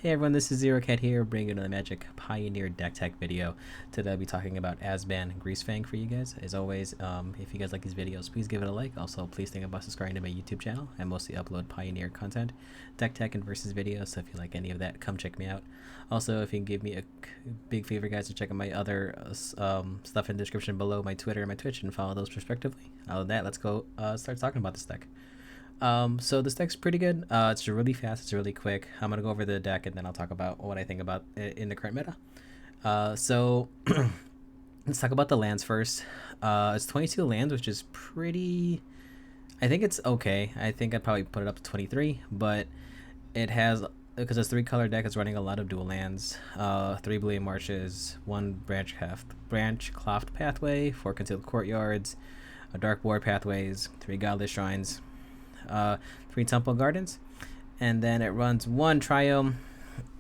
Hey everyone, this is Zero Cat here, bringing another Magic Pioneer deck tech video. Today I'll be talking about Abzan Greasefang for you guys. As always, if you guys like these videos, please give it a like. Also, please think about subscribing to my YouTube channel. I mostly upload Pioneer content, deck tech, and versus videos, so if you like any of that, come check me out. Also, if you can give me a big favor, guys, to check out my other stuff in the description below, my Twitter and my Twitch, and follow those respectively. Other than that, let's go start talking about this deck. So this deck's pretty good. It's really fast. It's really quick. I'm gonna go over the deck and then I'll talk about what I think about it in the current meta. So let's talk about the lands first. It's 22 lands, which is pretty. I think it's okay. I think I'd probably put it up to 23, but it has, because it's 3-color deck. It's running a lot of dual lands. 3 Blue Marshes, 1 branch cloft pathway, 4 concealed courtyards, a dark board pathways, 3 godless shrines. 3 temple gardens, and then it runs 1 triome,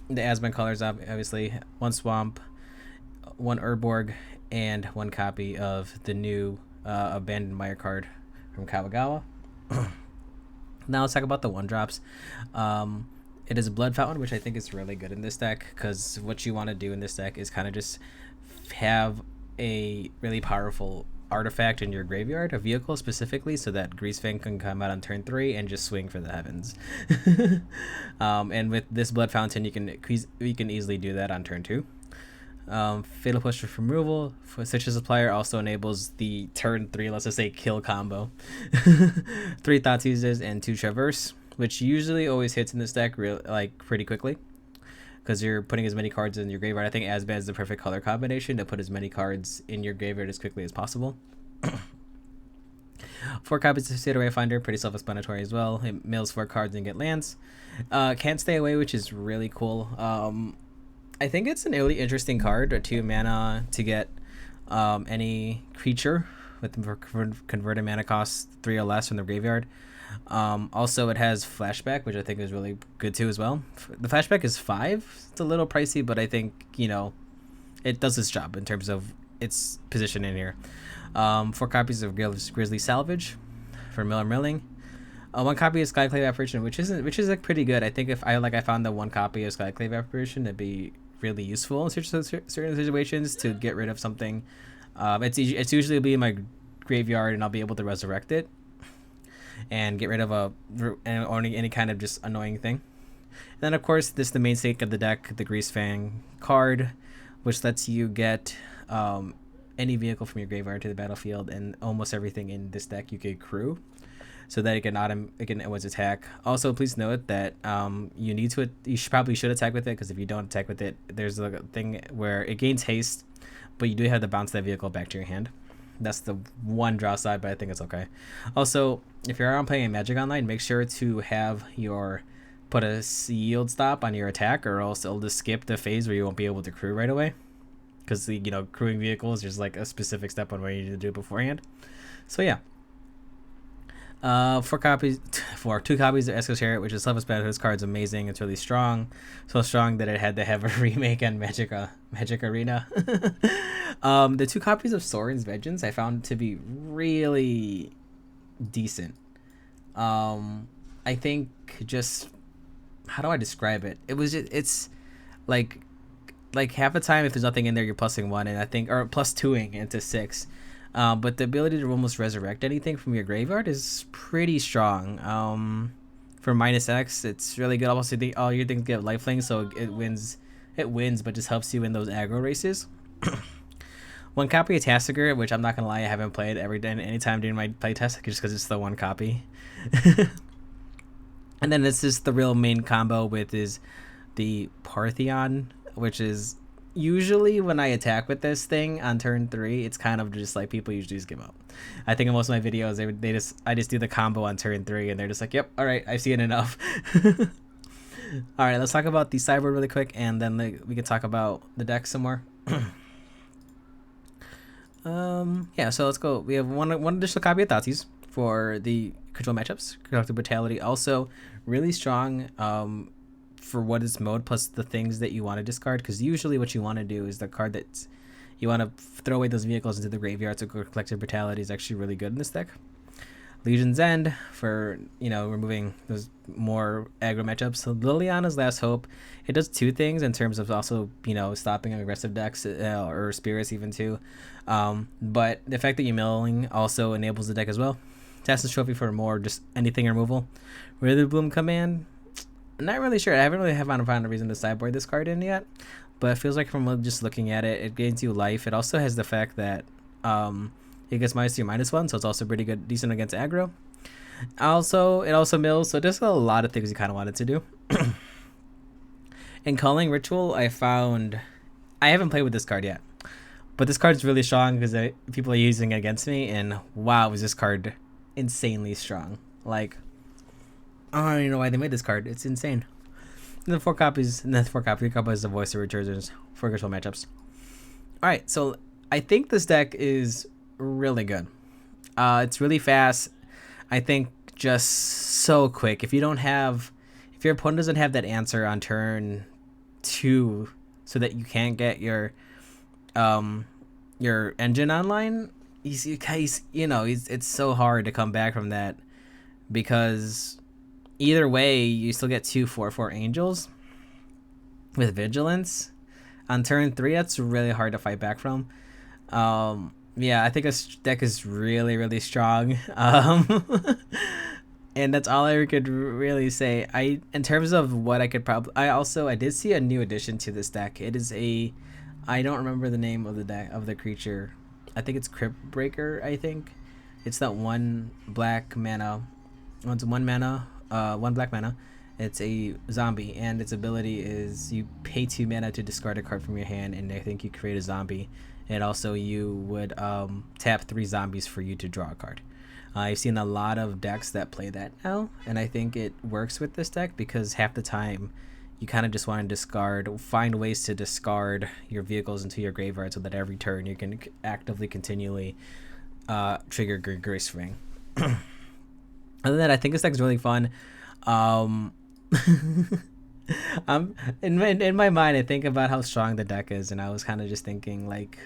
the Asban colors obviously, 1 swamp, 1 Urborg, and 1 copy of the new abandoned mire card from Kawagawa. Now let's talk about the 1-drops. It is a blood fountain, which I think is really good in this deck, because what you want to do in this deck is kind of just have a really powerful artifact in your graveyard, a vehicle specifically, so that Greasefang can come out on turn 3 and just swing for the heavens. And with this blood fountain, you can easily do that on turn 2. Fatal Push for removal for such as a player also enables the turn 3, let's just say, kill combo. 3 Thought Seizers and 2 Traverse, which usually always hits in this deck pretty quickly, because you're putting as many cards in your graveyard. I think Asban is the perfect color combination to put as many cards in your graveyard as quickly as possible. 4 copies of Cedar Wayfinder, pretty self-explanatory as well. It mills 4 cards and get lands. Can't Stay Away, which is really cool. I think it's an really interesting card, a 2 mana to get any creature with converted mana cost 3 or less from the graveyard. Also, it has flashback, which I think is really good too as well. The flashback is 5. It's a little pricey, but I think, you know, it does its job in terms of its position in here. 4 copies of Grizzly Salvage for milling. 1 copy of Skyclave Apparition, which is like pretty good. I think if I found the 1 copy of Skyclave Apparition, it'd be really useful in certain situations to get rid of something. It's usually be in my graveyard, and I'll be able to resurrect it and get rid of any kind of just annoying thing. And then of course, this is the main stake of the deck, the Greasefang card, which lets you get any vehicle from your graveyard to the battlefield, and almost everything in this deck you could crew, so that it can always attack. Also, please note that you probably should attack with it, because if you don't attack with it, there's a thing where it gains haste, but you do have to bounce that vehicle back to your hand. That's the one draw side, but I think it's okay. Also, if you're on playing Magic Online, make sure to have put a yield stop on your attack, or else it'll just skip the phase where you won't be able to crew right away. Because crewing vehicles, there's like a specific step on where you need to do it beforehand. So yeah. 2 copies of Esco's Chariot, which is self-explanatory. This card's amazing. It's really strong, so strong that it had to have a remake on Magic Arena. The 2 copies of Soren's Vengeance I found to be really decent. I think, just, how do I describe it? It's like half the time, if there's nothing in there, you're +1, and I think, or +2ing into 6. But the ability to almost resurrect anything from your graveyard is pretty strong. For -X, it's really good. Also, all your things get lifelink, so it wins, but just helps you in those aggro races. 1 copy of Tassiger, which I'm not gonna lie, I haven't played anytime during my playtest, just because it's the 1 copy. And then this is the real main combo with is the Partheon, which is usually when I attack with this thing on turn 3, it's kind of just like people usually just give up. I think in most of my videos, I just do the combo on turn 3, and they're just like, yep, all right, I've seen enough. All right, let's talk about the sideboard really quick, and then we can talk about the deck some more. Yeah, so let's go. We have one additional copy of Thoughtseize for the control matchups. Collective Brutality, also really strong for what is mode, plus the things that you want to discard, because usually what you want to do is the card that you want to throw away those vehicles into the graveyard, so Collective Brutality is actually really good in this deck. Legion's End for, removing those more aggro matchups. So Liliana's Last Hope, it does two things in terms of also, stopping aggressive decks or spirits even too. But the fact that you're milling also enables the deck as well. Tassin's Trophy for more just anything removal. Wither Bloom Command, I'm not really sure. I haven't really found a reason to sideboard this card in yet. But it feels like from just looking at it, it gains you life. It also has the fact that it gets -2, -1, so it's also pretty good, decent against aggro. It also mills, so there's a lot of things you kind of wanted to do. In Calling Ritual, I haven't played with this card yet, but this card's really strong because people are using it against me, and wow, is this card insanely strong. Like, I don't even know why they made this card. It's insane. And then 3 copies of Voice of Returns for control matchups. Alright, so I think this deck is really good. It's really fast. I think just so quick. If your opponent doesn't have that answer on turn 2 so that you can't get your engine online, it's so hard to come back from that, because either way you still get 2 4/4 angels with vigilance on turn 3. That's really hard to fight back from. Yeah, I think this deck is really, really strong. And that's all I could really say. In terms of what I could I did see a new addition to this deck. It is I don't remember the name of the deck of the creature. I think it's Crypt Breaker. I think it's that 1 black mana. It's 1 mana, 1 black mana. It's a zombie, and its ability is you pay 2 mana to discard a card from your hand, and I think you create a zombie. And also you would tap 3 zombies for you to draw a card. I've seen a lot of decks that play that now, and I think it works with this deck because half the time you kind of just want to find ways to discard your vehicles into your graveyard so that every turn you can actively continually trigger Greasefang. Other than that, I think this deck is really fun. In my mind, I think about how strong the deck is, and I was kind of just thinking, like,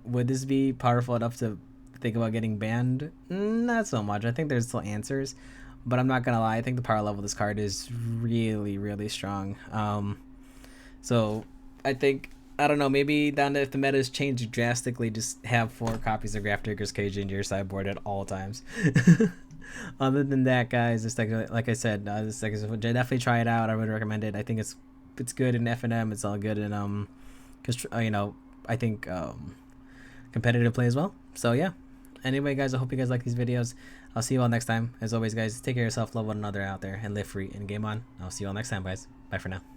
would this be powerful enough to think about getting banned? Not so much. I think there's still answers, but I'm not gonna lie, I think the power level of this card is really, really strong. So I think, I don't know, maybe down to, if the meta has changed drastically, just have 4 copies of Grafdigger's Cage in your sideboard at all times. Other than that, guys, this deck, like I said, this deck is definitely try it out. I would recommend it. I think it's good in FNM. It's all good in I think competitive play as well. So yeah. Anyway, guys, I hope you guys like these videos. I'll see you all next time. As always, guys, take care of yourself, love one another out there, and live free and game on. I'll see you all next time, guys. Bye for now.